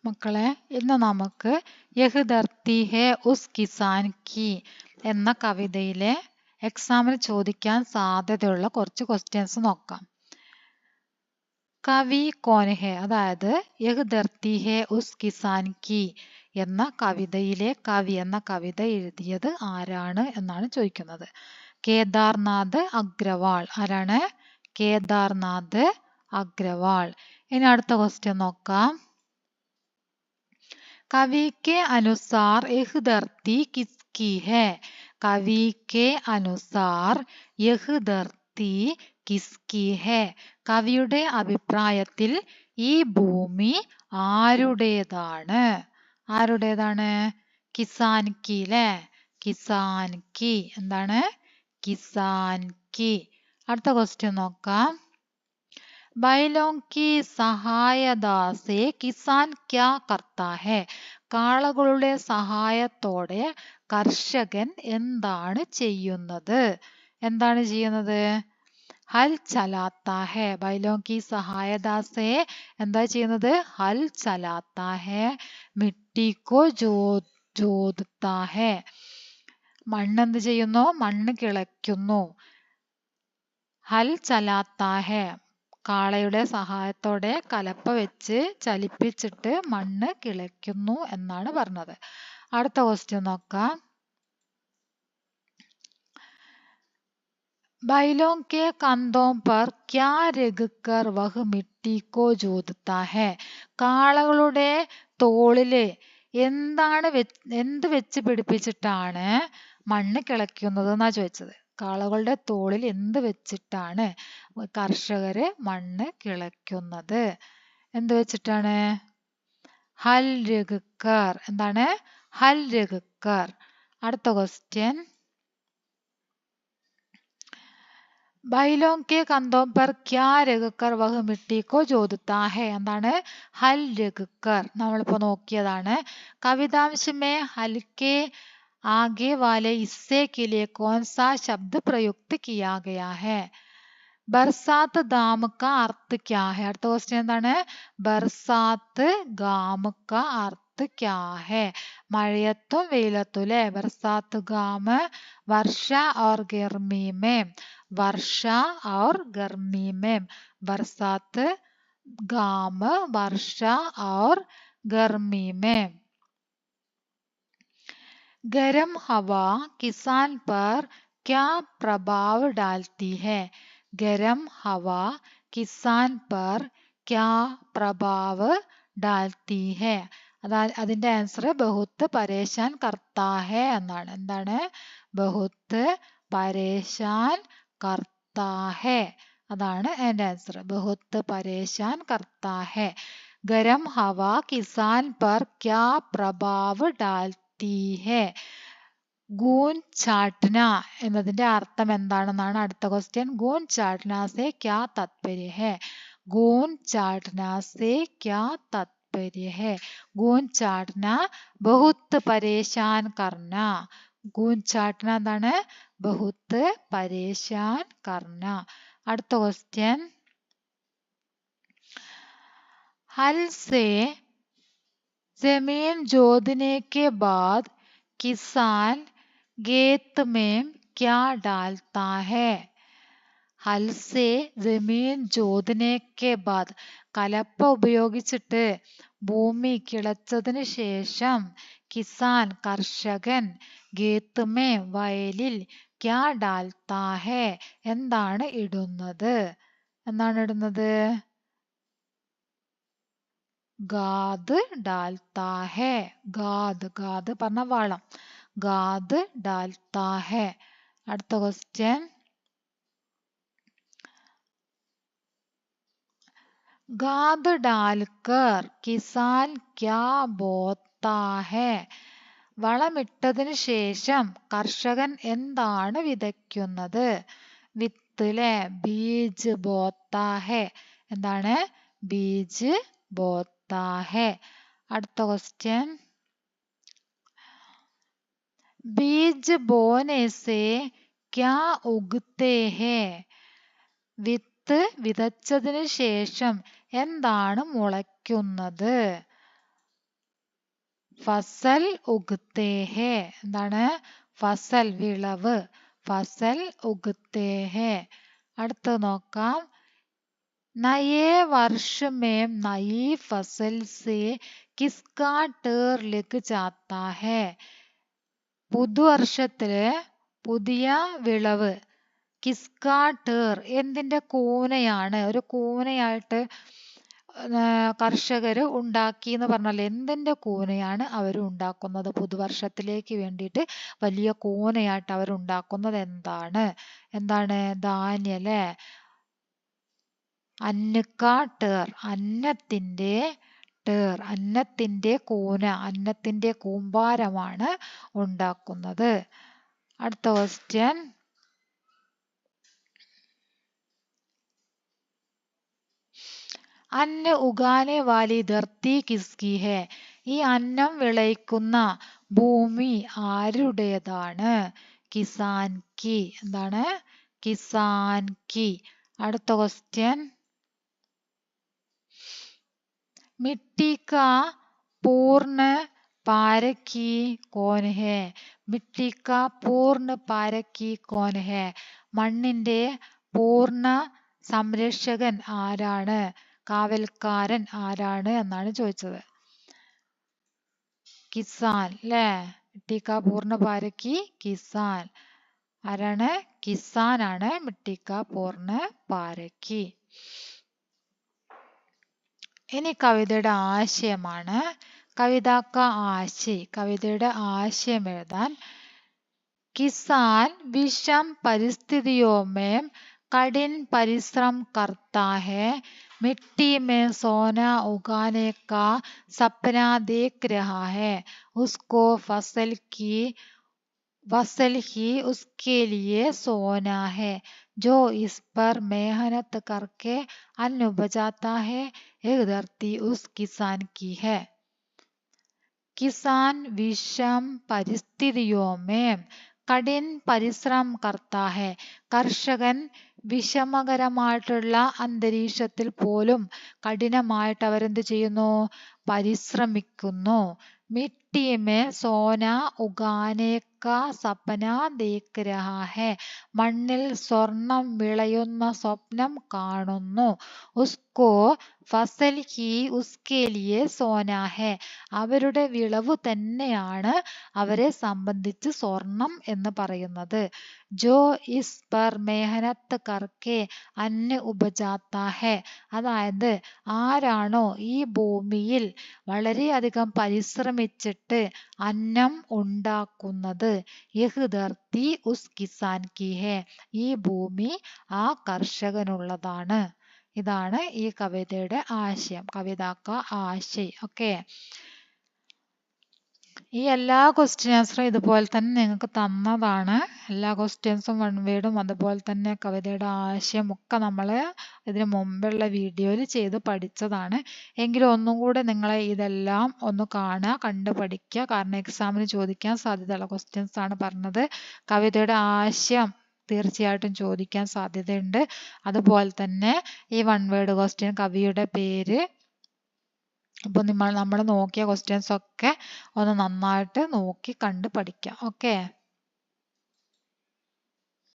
മക്കളെ, ഇന്ന് നമുക്ക് യഹ് ധർത്തി ഹേ ഉസ് കിസാൻ കി എന്ന കവിതയിലെ എക്സാമിന് ചോദിക്കാൻ സാധ്യതയുള്ള കുറച്ച് ക്വസ്റ്റ്യൻസ് നോക്കാം. കവി കോൻ ഹേ, അതായത് യഹ് ധർത്തി ഹേ ഉസ് കിസാൻ കി എന്ന കവിതയിലെ കവി എന്ന കവിത എഴുതിയത് ആരാണ് എന്നാണ് ചോദിക്കുന്നത്. കേദാർനാഥ് അഗ്രവാൾ. ആരാണ്? കേദാർനാഥ് അഗ്രവാൾ. ഇനി അടുത്ത ക്വസ്റ്റ്യൻ നോക്കാം. कवि के अनुसार यह धरती किसकी है? कवि के अनुसार यह धरती किसकी है? കവിയുടെ അഭിപ്രായത്തിൽ ഈ ഭൂമി ആരുടേതാണ്? ആരുടേതാണ്? കിസാൻ കി അല്ലേ? കിസാൻ കി. എന്താണ്? കിസാൻ കി. അടുത്ത ക്വസ്റ്റ്യൻ നോക്കാം. बैलों की സഹായതാ സേ കിസാൻ ക്യാ കർത്താ ഹേ? കാളകളുടെ സഹായത്തോടെ കർഷകൻ എന്താണ് ചെയ്യുന്നത്? എന്താണ് ചെയ്യുന്നത്? ഹൽ ചലാത്താ ഹേ. ബൈലോं की സഹായതാ സേ എന്താ ചെയ്യുന്നത്? ഹൽ ചലാത്താ ഹേ. മിട്ടി കോ ജോദ്താ ഹേ. മണ്ണ് എന്ത് ചെയ്യുന്നു? മണ്ണ് കിളയ്ക്കുന്നു. ഹൽ ചലാത്താ ഹേ. കാളയുടെ സഹായത്തോടെ കലപ്പ വെച്ച് ചലിപ്പിച്ചിട്ട് മണ്ണ് കിളയ്ക്കുന്നു എന്നാണ് പറഞ്ഞത്. അടുത്ത ക്വസ്റ്റ്യൻ നോക്കാം. बैलों के कंधों पर क्या रख कर वह मिट्टी को जोतता है? കാളകളുടെ തോളില് എന്ത് വെച്ച് പിടിപ്പിച്ചിട്ടാണ് മണ്ണ് കിളയ്ക്കുന്നത് എന്നാ ചോദിച്ചത്. കാളകളുടെ തോളിൽ എന്ത് വെച്ചിട്ടാണ് കർഷകര് മണ്ണ് കിളയ്ക്കുന്നത്? എന്ത് വെച്ചിട്ടാണ്? ഹൽ രഘുക്കർ. എന്താണ്? ഹൽ രഘുക്കർ. അടുത്ത ക്വസ്റ്റ്യൻ. बैलों के कंधों पर क्या रखकर वह मिट्टी को जोतता है? എന്താണ്? ഹൽ രഘുക്കർ. നമ്മളിപ്പോ നോക്കിയതാണ്. കവിതാംശമേ ഹൽക്കെ आगे वाले हिस्से के लिए कौन सा शब्द प्रयुक्त किया गया है? बरसात दाम का अर्थ क्या है? അടുത്ത ക്വസ്റ്റ്യൻ എന്താണ്? ബർസാത്ത് ഗാം का अर्थ क्या है? മഴയത്തും വെയിലത്തും അല്ലെ? ബർസാത്ത് ഗാം വർഷ और गर्मी में. वर्षा और गर्मी में. बरसात गाम वर्षा और गर्मी में. गर्म हवा किसान पर क्या प्रभाव डालती है? गर्म हवा किसान पर क्या प्रभाव डालती है? അതിന്റെ ആൻസർ ബഹുത്ത് പരേശാൻ കർത്താ ഹേ എന്നാണ്. എന്താണ്? ബഹുത്ത് പരേശാൻ കർത്താ ഹേ. അതാണ് അതിന്റെ ആൻസർ. ബഹുത്ത് പരേശാൻ കർത്താ ഹേ. ഗരം ഹവ കിസാൻ പർ ക്യാ പ്രഭാവ് ഡാൽത്തി ഹേ? ഗൂൻ ചാട്ന എന്നതിന്റെ അർത്ഥം എന്താണെന്നാണ് അടുത്ത ക്വസ്റ്റ്യൻ. ഗൂൻ ചാട്ന സേ ക്യാ താത്പര്യ ഹേ? ഗൂൻ ചാട്ന സേ ക്യാ താത്പര്യ ഹേ? ഗൂൻ ചാട്ന ബഹുത്ത് പരേശാൻ കർന. ഗൂൻ ചാട്ന എന്താണ്? ബഹുത്ത് പരേശാൻ കർന. അടുത്ത ക്വസ്റ്റ്യൻ. हल से जमीन जोतने के बाद किसान खेत में क्या डालता है? हल से जमीन जोतने के बाद കലപ്പ ഉപയോഗിച്ചിട്ട് ഭൂമി കിളച്ചതിന് ശേഷം കിസാൻ കർഷകൻ ഖേത്മേ വയലിൽ ക്യാ ഡാൽത്താ ഹേ എന്താണ് ഇടുന്നത്? എന്താണ് ഇടുന്നത്? ഗാദ് ഡാൽത്താ ഹേ. ഗാദ്. ഗാദ് പറഞ്ഞ വളം. ഗാദ് ഡാൽത്താ ഹേ. അടുത്ത ക്വസ്റ്റ്യൻ. ഗാദ് ഡാൽക്കർ കിസാൻ ക്യാ ബോത്താ ഹേ? വളമിട്ടതിന് ശേഷം കർഷകൻ എന്താണ് വിതയ്ക്കുന്നത്? വിത്ത് ലെ? ബീജ് ബോത്താ ഹേ. എന്താണ്? ബീജ് ബോത്താ ഹേ. അടുത്ത ക്വസ്റ്റ്യൻ. ബീജ് ബോനെ സേ ക്യാ ഉഗ്തേ ഹേ? വിത്ത് വിതച്ചതിന് ശേഷം എന്താണ് മുളയ്ക്കുന്നത്? ഫസൽ ഉഗ്തേ ഹേ. എന്താണ്? ഫസൽ വിളവ്. ഫസൽ ഉഗ്തേ ഹേ. അടുത്തത് നോക്കാം. നയേ വർഷ में नई फसल से किसका टेर लग जाता है. പുതുവർഷത്തില് പുതിയ വിളവ്. കിസ്കാ ടേർ എന്തിന്റെ കൂനയാണ്? ഒരു കൂനയായിട്ട് കർഷകർ ഉണ്ടാക്കി എന്ന് പറഞ്ഞാൽ എന്തിന്റെ കൂനയാണ് അവർ ഉണ്ടാക്കുന്നത്? പുതുവർഷത്തിലേക്ക് വേണ്ടിയിട്ട് വലിയ കൂനയായിട്ട് അവർ ഉണ്ടാക്കുന്നത് എന്താണ്? എന്താണ്? ധാന്യം അല്ലേ? അന്നക്കാ ടേർ. അന്നത്തിന്റെ ടേർ. അന്നത്തിന്റെ കൂന. അന്നത്തിന്റെ കൂമ്പാരമാണ് ഉണ്ടാക്കുന്നത്. അടുത്ത ക്വസ്റ്റ്യൻ. അന്ന ഉഗാനെ വാലി ധർത്തി കിസ്കി ഹേ. ഈ അന്നം വിളയിക്കുന്ന ഭൂമി ആരുടേതാണ്? കിസാൻ കി. എന്താണ്? കിസാൻ കി. അടുത്ത ക്വസ്റ്റ്യൻ. മിट्टी का पूर्ण पारखी कौन है? मिट्टी का पूर्ण पारखी कौन है? മണ്ണിന്റെ പൂർണ്ണ സംരക്ഷകൻ ആരാണ്? കാവൽക്കാരൻ ആരാണ് എന്നാണ് ചോദിച്ചത്. കിസാൻ അല്ലേ? മിट्टी का पूर्ण पारखी കിസാൻ. ആരാണ്? കിസാൻ ആണ് मिट्टी का पूर्ण पारखी. ഇനി കവിതയുടെ ആശയമാണ്. കവിതാക്ക ആശയ. കവിതയുടെ ആശയം എഴുതാൻ. किसान विषम परिस्थितियों में कठिन परिश्रम करता है. मिट्टी में सोना उगाने का सपना देख रहा है. उसको फसल ही उसके लिए सोना है. जो इस पर मेहनत करके अन्न उपजाता है, एक धरती उस किसान की है. किसान विषम परिस्थितियों में കഠിൻ പരിശ്രമം കർത്താ ഹെ. കർഷകൻ വിഷമകരമായിട്ടുള്ള അന്തരീക്ഷത്തിൽ പോലും കഠിനമായിട്ട് അവരെന്ത് ചെയ്യുന്നു? പരിശ്രമിക്കുന്നു. മിट्टी में सोना उगाने का सपना देख रहा है. മണ്ണിൽ സ്വർണം വിളയുന്ന സ്വപ്നം കാണുന്നു. ഉസ്കോ ഫസൽ ഹി ഉസ്കെ ലിയെ സോനാ ഹെ. അവരുടെ വിളവ് തന്നെയാണ് അവരെ സംബന്ധിച്ച് സ്വർണം എന്ന് പറയുന്നത്. ജോ ഇസ് പർ മെഹനത്ത് കർക്കെ അന്ന ഉപജാത്താ ഹെ. അതായത് ആരാണോ ഈ ഭൂമിയിൽ വളരെയധികം പരിശ്രമിച്ചിട്ട് അന്നം ഉണ്ടാക്കുന്നത്, യഹ് ധർത്തി ഉസ് കിസാൻ കി ഹെ. ഈ ഭൂമി ആ കർഷകനുള്ളതാണ്. ഇതാണ് ഈ കവിതയുടെ ആശയം. കവിതാക്ക ആശയ. ഓക്കെ. ഈ എല്ലാ ക്വസ്റ്റ്യൻ ആൻസറും ഇതുപോലെ തന്നെ നിങ്ങൾക്ക് തന്നതാണ്. എല്ലാ ക്വസ്റ്റ്യൻസും വൺ വേർഡും അതുപോലെ തന്നെ കവിതയുടെ ആശയം ഒക്കെ നമ്മൾ ഇതിന് മുമ്പുള്ള വീഡിയോയിൽ ചെയ്ത് പഠിച്ചതാണ്. എങ്കിലും ഒന്നും കൂടെ നിങ്ങളെ ഇതെല്ലാം ഒന്ന് കാണുക, കണ്ടു പഠിക്കുക. കാരണം എക്സാമിന് ചോദിക്കാൻ സാധ്യതയുള്ള ക്വസ്റ്റ്യൻസ് ആണ് പറഞ്ഞത്. കവിതയുടെ ആശയം തീർച്ചയായിട്ടും ചോദിക്കാൻ സാധ്യതയുണ്ട്. അതുപോലെ തന്നെ ഈ വൺ വേർഡ് ക്വസ്റ്റ്യൻ, കവിയുടെ പേര്, ഇപ്പൊ നമ്മൾ നോക്കിയ ക്വസ്റ്റ്യൻസ് ഒക്കെ ഒന്ന് നന്നായിട്ട് നോക്കി കണ്ട് പഠിക്കാം. ഓക്കെ.